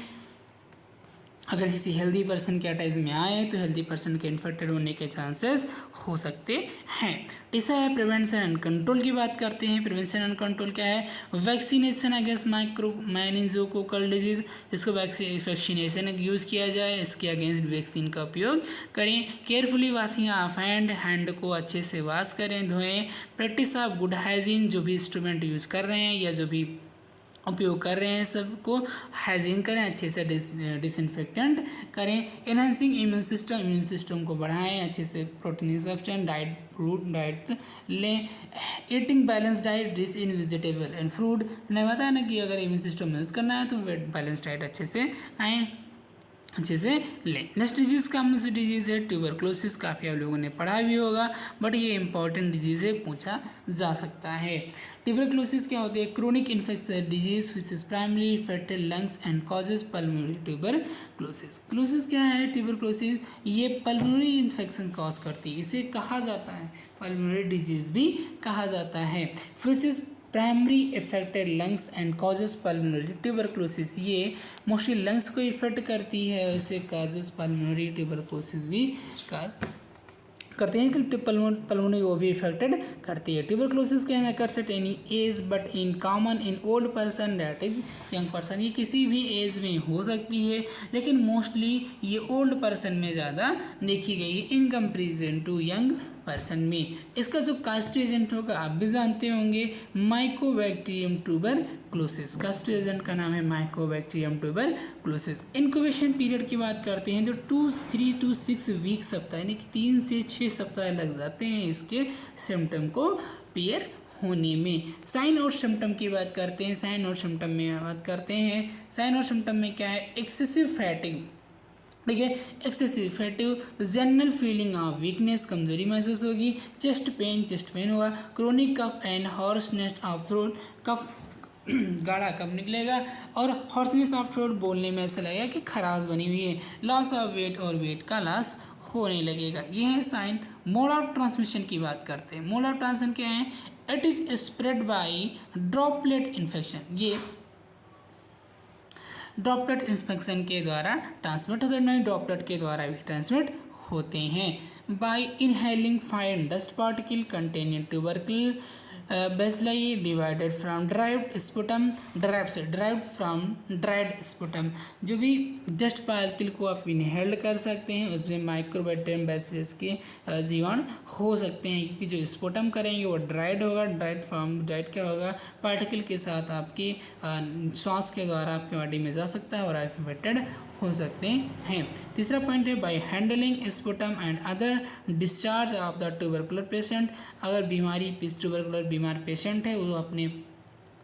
अगर किसी हेल्दी पर्सन के अटैच में आए तो हेल्दी पर्सन के इन्फेक्टेड होने के चांसेस हो सकते हैं। तीसरा है प्रिवेंशन एंड कंट्रोल की बात करते हैं। प्रिवेंशन एंड कंट्रोल क्या है, वैक्सीनेशन अगेंस्ट मेनिंजोकोकल डिजीज, जिसको वैक्सीनेशन यूज़ किया जाए, इसके अगेंस्ट वैक्सीन का उपयोग करें। केयरफुली वॉशिंग ऑफ हैंड को अच्छे से वॉश करें, धोएं। प्रैक्टिस ऑफ गुड हाइजीन, जो भी इंस्ट्रूमेंट यूज़ कर रहे हैं या जो भी उपयोग कर रहे हैं सबको हाइजीन करें, अच्छे से डिसइंफेक्टेंट करें। एनहांसिंग इम्यून सिस्टम को बढ़ाएं, अच्छे से protein substance diet fruit diet लें। Eating balance diet rich in vegetable and fruit, मैंने बताया ना कि अगर इम्यून सिस्टम यूज करना है तो बैलेंस डाइट अच्छे से आए, अच्छे से लें। नेक्स्ट डिजीज़ का मुझसे डिजीज़ है ट्यूबरक्लोसिस, काफ़ी आप लोगों ने पढ़ा भी होगा बट ये इंपॉर्टेंट डिजीज़ है, पूछा जा सकता है। ट्यूबरक्लोसिस क्या होती है, chronic infection disease which is primary affected lungs and causes pulmonary tuberculosis. क्लोसिस क्या है, ट्यूबरक्लोसिस ये पल्मोनरी इन्फेक्शन कॉज करती है, इसे कहा जाता है पल्मोनरी डिजीज भी कहा जाता है। विच is primary affected lungs and causes pulmonary tuberculosis, ये मोस्टली लंग्स को इफेक्ट करती है, इसे कॉजेज पल्मोनरी ट्यूबरक्लोसिस भी काज करते हैं कि पल्मोनरी वो भी इफेक्टेड करती है। Tuberculosis can occur at any as but in common in old person that is young person, ये किसी भी एज में हो सकती है लेकिन मोस्टली ये ओल्ड पर्सन में ज़्यादा देखी गई है in comparison to young person में। इसका जो कास्टिव एजेंट होगा आप भी जानते होंगे, माइकोबैक्टीरियम ट्यूबरक्लोसिस। कास्टिव एजेंट का नाम है माइकोबैक्टीरियम ट्यूबरक्लोसिस। इंक्यूबेशन पीरियड की बात करते हैं तो 3 to 6 वीक सप्ताह यानी कि 3 से 6 सप्ताह लग जाते हैं इसके सिम्टम को अपीयर होने में। साइन और सिम्टम की बात करते हैं। साइन और सिम्टम में बात करते हैं, साइन और सिम्टम में क्या है, एक्सेसिव फैटिग, ठीक है, excessive fatigue, general feeling of weakness, कमजोरी महसूस होगी, चेस्ट पेन होगा, chronic cough and hoarseness of throat, cough गाढ़ा कब निकलेगा, और हॉर्सनेस ऑफ थ्रोट, बोलने में ऐसा लगेगा कि खराश बनी हुई है, लॉस ऑफ वेट और वेट का लॉस होने लगेगा। ये है साइन। मोड ऑफ ट्रांसमिशन की बात करते हैं। मोड ऑफ ट्रांसमिशन क्या है, it is spread by droplet infection. ये ड्रॉपलेट इन्फेक्शन के द्वारा ट्रांसमिट होते हैं, ड्रॉपलेट के द्वारा भी ट्रांसमिट होते हैं। Bye inhaling fine dust particle containing tubercle bacilli divided from derived sputum, derived from dried sputum. जो भी डस्ट पार्टिकल को आप इनहेल्ड कर सकते हैं उसमें माइक्रोबैक्टीरियम बेसिलस के जीवाणु हो सकते हैं, क्योंकि जो स्पुटम करेंगे वो ड्राइड होगा। ड्राइड क्या होगा, पार्टिकल के साथ आपकी श्वास के द्वारा आपकी बॉडी में जा सकता है और आप इन्फेक्टेड हो सकते हैं। तीसरा पॉइंट है by handling sputum and other discharge of the tubercular patient. अगर ट्यूबरकुलर बीमार पेशेंट है वो अपने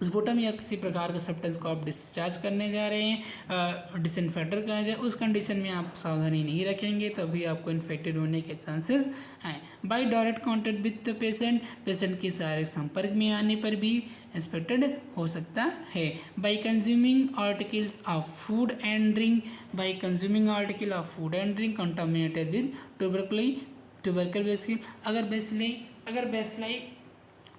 स्पुटम या किसी प्रकार का सब्सटेंस को आप डिस्चार्ज करने जा रहे हैं, डिसइंफेक्टर कहा जाए, उस कंडीशन में आप सावधानी नहीं रखेंगे तभी आपको इन्फेक्टेड होने के चांसेस हैं। By direct contact with the patient के शारीरिक संपर्क में आने पर भी इंस्पेक्टेड हो सकता है। Bye consuming articles of food and drink, bye consuming article of food and drink contaminated with tubercle BECIL. अगर बेसिलाई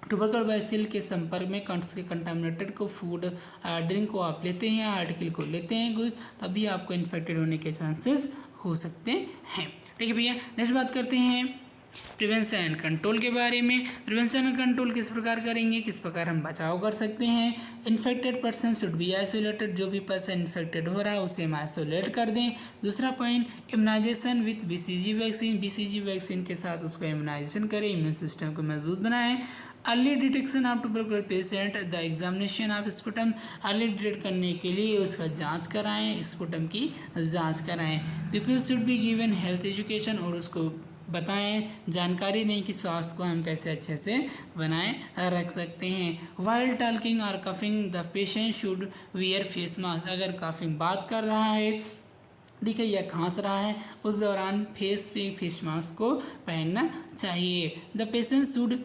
ट्यूबरकल बेसिल के संपर्क में कंटामिनेटेड को फूड ड्रिंक को आप लेते हैं, आर्टिकल को लेते हैं कुछ, तभी आपको इन्फेक्टेड होने के चांसेस हो सकते हैं। ठीक है भैया, नेक्स्ट बात करते हैं प्रिवेंशन एंड कंट्रोल के बारे में। प्रिवेंशन एंड कंट्रोल किस प्रकार करेंगे, किस प्रकार हम बचाव कर सकते हैं। Infected person should be isolated, जो भी पर्सन इन्फेक्टेड हो रहा है उसे हम आइसोलेट कर दें। दूसरा point, immunisation with BCG vaccine, BCG vaccine के साथ उसको इम्यूनाइजेशन करें, इम्यून सिस्टम को मजबूत बनाएं। Early detection of tubercular patient, the examination of sputum, early detect करने के लिए उसका जांच कराएं, स्पुटम की जांच कराएं। People should be given health education, और उसको बताएं, जानकारी दें कि स्वास्थ्य को हम कैसे अच्छे से बनाए रख सकते हैं। वाइल टॉकिंग और coughing, the patient should wear face mask, अगर कफिंग बात कर रहा है, ठीक है, या खांस रहा है, उस दौरान फेस पे फेस मास्क को पहनना चाहिए। The patient should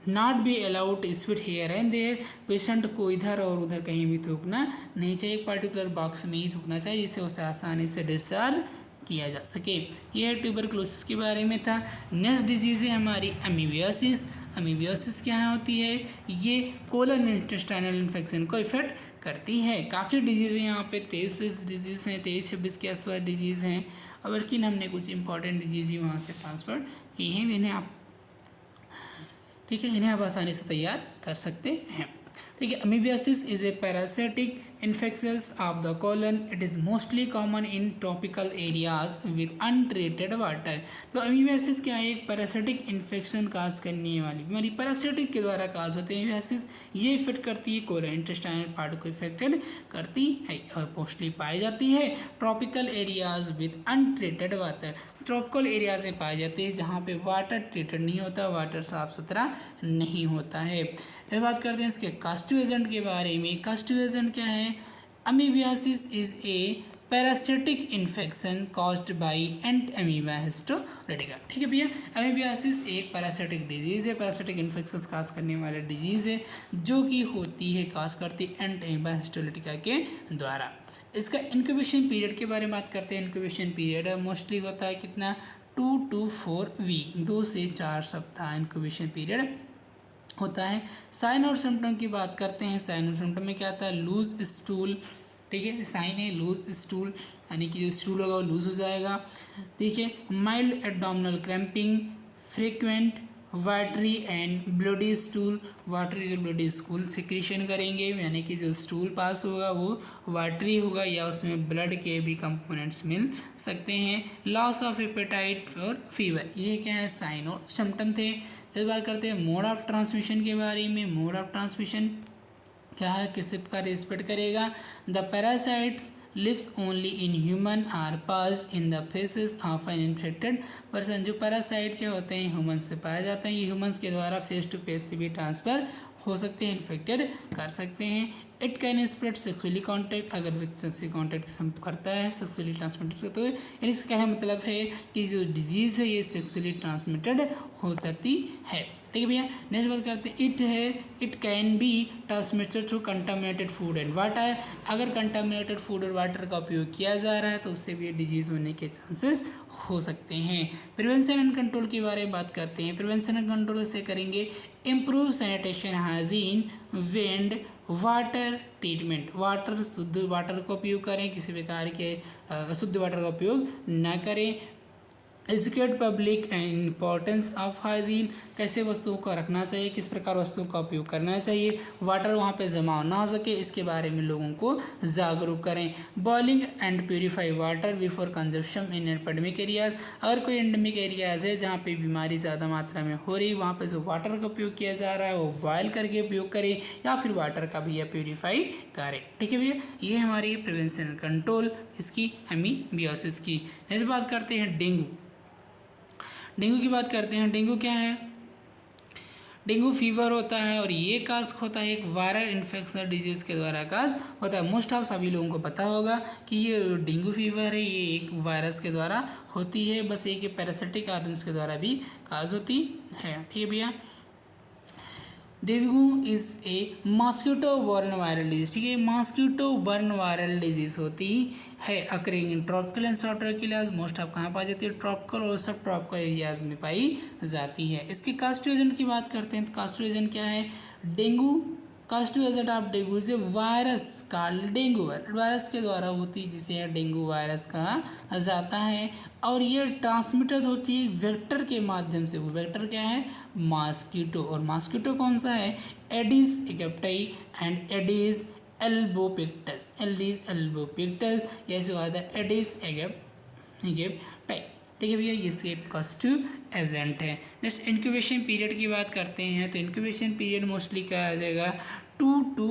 not be allowed to spit here and there, patient को इधर और उधर कहीं भी थूकना नहीं चाहिए, पर्टिकुलर बॉक्स में ही थूकना चाहिए जिससे उसे आसानी से डिस्चार्ज किया जा सके। यह ट्यूबरकुलोसिस के बारे में था। नेक्स्ट डिजीज़ है हमारी अमीबियोसिस। अमीबियोसिस क्या होती है, ये कोलन इंटेस्टाइनल इन्फेक्शन को इफेक्ट करती है। काफ़ी डिजीज़ हैं यहाँ पे, 23 डिजीज़ हैं, 23-26 के आसपास डिजीज़ हैं, और लेकिन हमने कुछ इंपॉर्टेंट डिजीज़ ही वहाँ से ट्रांसफर की हैं, जिन्हें आप, ठीक है, इन्हें आप आसानी से तैयार कर सकते हैं। ठीक है, amoebiasis is a parasitic infections of the colon, it is mostly common in tropical areas with untreated water. तो अमीबियासिस क्या है, एक पैरासिटिक इन्फेक्शन काज करने वाली बीमारी, पैरासिटिक के द्वारा काज होते हैं अमीबियासिस। ये इफेक्ट करती है कोलन इंटेस्टाइनल पार्ट को इफेक्टेड करती है और मोस्टली पाई जाती है tropical areas with untreated water. Tropical area से पाई जाती है जहाँ पे वाटर ट्रीटेड नहीं होता, वाटर साफ सुथरा नहीं होता है। फिर बात करते हैं इसके कास्टिव एजेंट के बारे में। कास्टिव एजेंट क्या है, amoebiasis is a parasitic infection caused by entamoeba histolytica. ठीक है भैया, अमीबियासिस एक पैरासिटिक डिजीज़ है, पैरासिटिक इन्फेक्शन काज करने वाला डिजीज़ है जो कि होती है, काज करती एंट अमीबा हिस्टोरिटिका के द्वारा। इसका इंक्यूबेशन पीरियड के बारे में बात करते हैं। इंक्यूबेशन पीरियड मोस्टली होता है कितना, 2 to 4 वीक, 2 से 4 सप्ताह इंक्यूबेशन पीरियड होता है। साइन और सिम्टम की बात करते हैं। साइन और सिम्टम में क्या आता है, लूज स्टूल, ठीक है, साइन है लूज स्टूल, यानी कि जो स्टूल होगा वो लूज हो जाएगा। ठीक है, mild abdominal cramping, frequent watery and bloody stool, watery और ब्लडी स्टूल सिक्रीशन करेंगे, यानी कि जो स्टूल पास होगा वो वाटरी होगा या उसमें ब्लड के भी कंपोनेंट्स मिल सकते हैं। लॉस ऑफ एपेटाइट और फीवर, ये क्या है साइन और सिम्टम थे। इस बात करते हैं मोड ऑफ ट्रांसमिशन के बारे में। मोड ऑफ ट्रांसमिशन क्या है, किस का रिस्पेक्ट करेगा। The parasites lives only in human are passed in the faeces of an infected person, जो पैरासाइट क्या होते हैं ह्यूमन से पाए जाते हैं, ये ह्यूमन्स के द्वारा फेस टू फेस से भी ट्रांसफ़र हो सकते हैं, इन्फेक्टेड कर सकते हैं। It can spread sexually contact, अगर व्यक्ति से कॉन्टैक्ट करता है सेक्सुअली ट्रांसमिटेड करते हुए, यानी इसका कहने मतलब है कि जो डिजीज़ है ये सेक्सुअली ट्रांसमिटेड हो सकती है। ठीक है भैया, नेक्स्ट बात करते हैं it can be transmitted through contaminated food and water, अगर कंटामिनेटेड फूड और वाटर का उपयोग किया जा रहा है तो उससे भी डिजीज़ होने के चांसेस हो सकते हैं। प्रिवेंशन एंड कंट्रोल के बारे में बात करते हैं। प्रिवेंशन एंड कंट्रोल से करेंगे इम्प्रूव सैनिटेशन, हाइजीन, वेंड वाटर ट्रीटमेंट, वाटर शुद्ध वाटर का उपयोग करें, किसी प्रकार के अशुद्ध वाटर का उपयोग न करें। Educate public and importance of hygiene, कैसे वस्तुओं को रखना चाहिए, किस प्रकार वस्तुओं का उपयोग करना चाहिए, वाटर वहाँ पे जमा ना हो सके इसके बारे में लोगों को जागरूक करें। Boiling and purify water before consumption in epidemic areas, अगर कोई एंडेमिक एरियाज है जहाँ पे बीमारी ज़्यादा मात्रा में हो रही, वहाँ पे जो वाटर का उपयोग किया जा रहा है वो बॉयल करके उपयोग करें या फिर वाटर का भैया प्योरीफाई करें। ठीक है भैया, ये हमारी प्रिवेंशन एंड कंट्रोल इसकी एमीबियोसिस की। नेक्स्ट बात करते हैं डेंगू। डेंगू की बात करते हैं। डेंगू क्या है, डेंगू फीवर होता है और ये काज होता है एक वायरल इन्फेक्शन डिजीज़ के द्वारा काज होता है। मोस्ट ऑफ सभी लोगों को पता होगा कि ये डेंगू फीवर है ये एक वायरस के द्वारा होती है, बस एक पैरासिटिक ऑर्गन्स के द्वारा भी काज होती है। ठीक है भैया, dengue is a mosquito burn viral disease. ठीक है, मॉस्किटो बर्न वायरल डिजीज होती है अकरिंग इन ट्रॉपिकल एंड सब ट्रॉपिकल एरियाज। मोस्ट ऑफ कहाँ पाई जाती है, ट्रॉपिकल और सब ट्रॉपिकल एरियाज में पाई जाती है। इसके कास्टिव एजेंट की बात करते हैं तो कास्टिव एजेंट क्या है, dengue caustic agent of dengue is a virus called dengue virus के द्वारा होती है जिसे डेंगू वायरस कहा जाता है और ये ट्रांसमिटेड होती है वेक्टर के माध्यम से। वो वेक्टर क्या है, मॉस्किटो, और मॉस्किटो कौन सा है, Aedes aegypti and Aedes albopictus, Aedes albopictus, ये से होता है एडिस एगिप्टी। ठीक है भैया, ये इसके कास्टिव एजेंट है। नेक्स्ट इंक्यूबेशन पीरियड की बात करते हैं तो इंक्यूबेशन पीरियड मोस्टली क्या आ जाएगा 4 to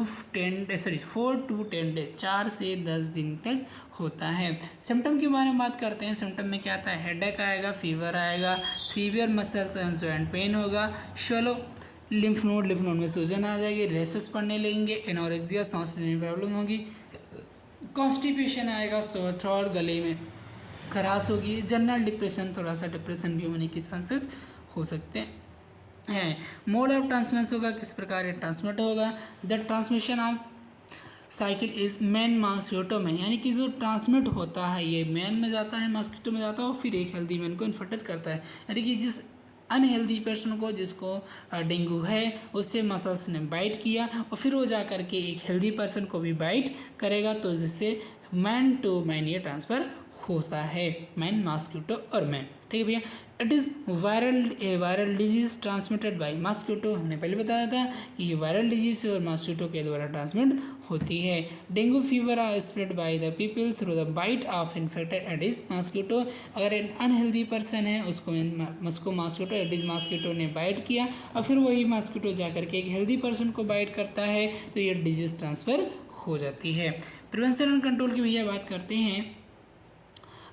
10 डेज, 4 से 10 दिन तक होता है। सिम्टम के बारे में बात करते हैं। सिम्टम में क्या आता है, हेडेक आएगा, फीवर आएगा, severe muscles and joint pain होगा, शोलो लिम्फ नोड में सूजन आ जाएगी, रेसेस पड़ने लगेंगे, एनोरेक्सिया सांस लेने में प्रॉब्लम होगी, कॉन्स्टिपेशन आएगा, सोर थ्रोट, गले में खराश होगी, जनरल डिप्रेशन, थोड़ा सा डिप्रेशन भी होने के चांसेस हो सकते हैं। मोड ऑफ ट्रांसमिशन होगा, किस प्रकार ये ट्रांसमिट होगा, the transmission of cycle is man mosquito में, यानी कि जो ट्रांसमिट होता है ये मैन में जाता है, मॉस्किटो में जाता है और फिर एक हेल्दी मैन को इन्फेक्टेड करता है। यानी कि जिस अनहेल्दी पर्सन को जिसको डेंगू है उससे मसल्स ने बाइट किया और फिर वो जा करके एक हेल्दी पर्सन को भी बाइट करेगा तो जिससे मैन टू मैन ये ट्रांसफ़र होता है, मैन मॉस्किटो और मैन। ठीक है भैया, it is viral disease transmitted by mosquito, हमने पहले बताया था कि ये वायरल डिजीज और मॉस्किटो के द्वारा ट्रांसमिट होती है। Dengue fever are spread by the people through the bite of infected Aedes mosquito, अगर एक अनहेल्दी पर्सन है उसको मॉस्किटो एडिस मॉस्किटो ने बाइट किया और फिर वही मॉस्किटो जा करके एक हेल्दी पर्सन को बाइट करता है तो ये डिजीज ट्रांसफ़र हो जाती है। प्रिवेंशन एंड कंट्रोल की भैया बात करते हैं।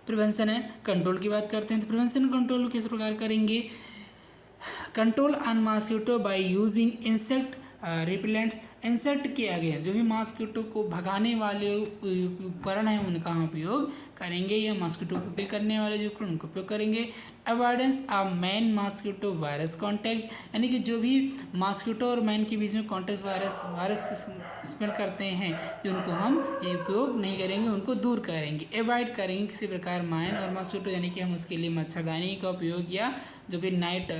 प्रिवेंशन एंड कंट्रोल की बात करते हैं तो प्रिवेंशन एंड कंट्रोल किस प्रकार करेंगे, control on mosquito by using insect repellents, insect के अगेंस्ट जो भी मॉस्किटो को भगाने वाले उपकरण हैं उनका हम उपयोग करेंगे या मॉस्किटो को किल करने वाले जो उपकरण उनका उपयोग करेंगे। Avoidance of man mosquito virus contact, यानी कि जो भी मॉस्किटो और मैन के बीच में कॉन्टैक्ट वायरस स्प्रेड करते हैं जो उनको हम ये उपयोग नहीं करेंगे, उनको दूर करेंगे, अवॉइड करेंगे किसी प्रकार मैन और मॉस्किटो, यानी कि हम उसके लिए मच्छरदानी का उपयोग या जो भी नाइट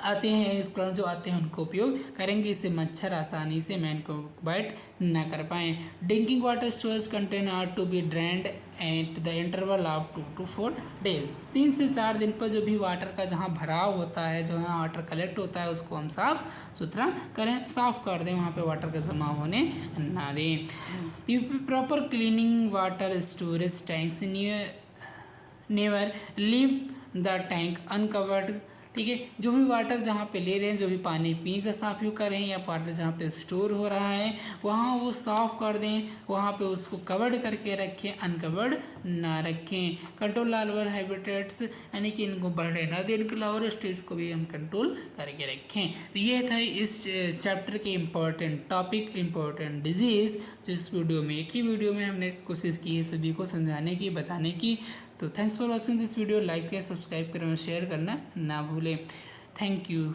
आते हैं, उपकरण जो आते हैं उनको उपयोग करेंगे, इससे मच्छर आसानी से मैन को बाइट ना कर पाएँ। Drinking water storage container are to be drained at the interval of 2 to 4 days. 3 से 4 दिन पर जो भी वाटर का जहाँ भराव होता है, जो यहाँ वाटर कलेक्ट होता है, उसको हम साफ सुथरा करें, साफ कर दें, वहाँ पे वाटर का जमा होने ना दें। Proper cleaning water storage tanks never leave the tank uncovered. ठीक है, जो भी वाटर जहाँ पे ले रहे हैं, जो भी पानी पी का साफ यूँ कर रहे हैं, या वाटर जहाँ पे स्टोर हो रहा है वहाँ वो साफ़ कर दें, वहाँ पे उसको कवर्ड करके रखें, अनकवर्ड ना रखें। कंट्रोल लार्वल हैबिटेट्स, यानी कि इनको बढ़ने ना दें, इनके लार्वल स्टेज को भी हम कंट्रोल करके रखें। ये था इस चैप्टर के इम्पोर्टेंट टॉपिक, इम्पोर्टेंट डिजीज़, जिस वीडियो में एक ही वीडियो में हमने कोशिश की है सभी को समझाने की, बताने की। तो thanks for watching this video. Like करें, सब्सक्राइब करें और शेयर करना ना भूलें। Thank you.